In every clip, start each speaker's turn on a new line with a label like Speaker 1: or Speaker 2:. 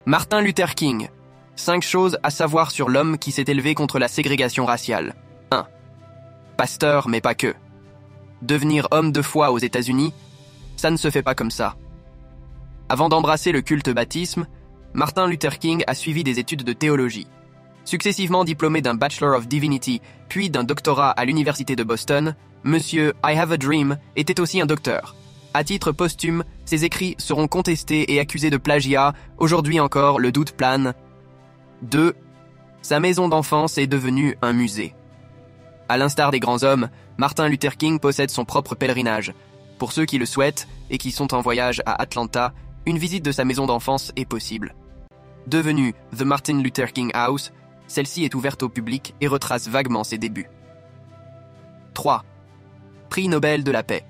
Speaker 1: Martin Luther King. 5 choses à savoir sur l'homme qui s'est élevé contre la ségrégation raciale. 1. Pasteur, mais pas que. Devenir homme de foi aux États-Unis, ça ne se fait pas comme ça. Avant d'embrasser le culte baptisme, Martin Luther King a suivi des études de théologie. Successivement diplômé d'un Bachelor of Divinity, puis d'un doctorat à l'Université de Boston, Monsieur I Have a Dream était aussi un docteur. À titre posthume, ses écrits seront contestés et accusés de plagiat. Aujourd'hui encore, le doute plane. 2. Sa maison d'enfance est devenue un musée. À l'instar des grands hommes, Martin Luther King possède son propre pèlerinage. Pour ceux qui le souhaitent et qui sont en voyage à Atlanta, une visite de sa maison d'enfance est possible. Devenue The Martin Luther King House, celle-ci est ouverte au public et retrace vaguement ses débuts. 3. Prix Nobel de la paix.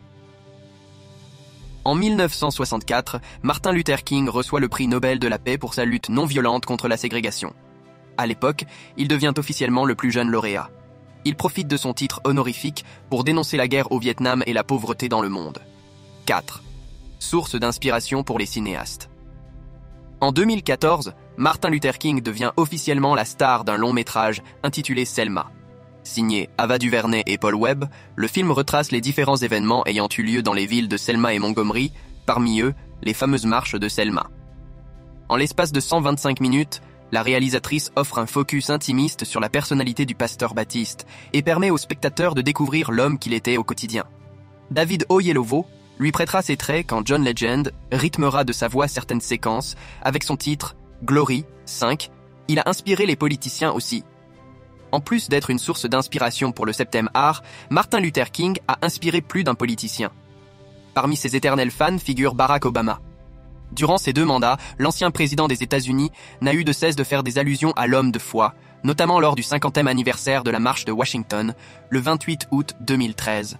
Speaker 1: En 1964, Martin Luther King reçoit le prix Nobel de la paix pour sa lutte non violente contre la ségrégation. À l'époque, il devient officiellement le plus jeune lauréat. Il profite de son titre honorifique pour dénoncer la guerre au Vietnam et la pauvreté dans le monde. 4. Source d'inspiration pour les cinéastes. En 2014, Martin Luther King devient officiellement la star d'un long métrage intitulé Selma. Signé Ava DuVernay et Paul Webb, le film retrace les différents événements ayant eu lieu dans les villes de Selma et Montgomery, parmi eux, les fameuses marches de Selma. En l'espace de 125 minutes, la réalisatrice offre un focus intimiste sur la personnalité du pasteur baptiste et permet aux spectateurs de découvrir l'homme qu'il était au quotidien. David Oyelowo lui prêtera ses traits quand John Legend rythmera de sa voix certaines séquences avec son titre Glory 5. Il a inspiré les politiciens aussi. En plus d'être une source d'inspiration pour le 7e art, Martin Luther King a inspiré plus d'un politicien. Parmi ses éternels fans figure Barack Obama. Durant ses 2 mandats, l'ancien président des États-Unis n'a eu de cesse de faire des allusions à l'homme de foi, notamment lors du 50e anniversaire de la marche de Washington, le 28 août 2013.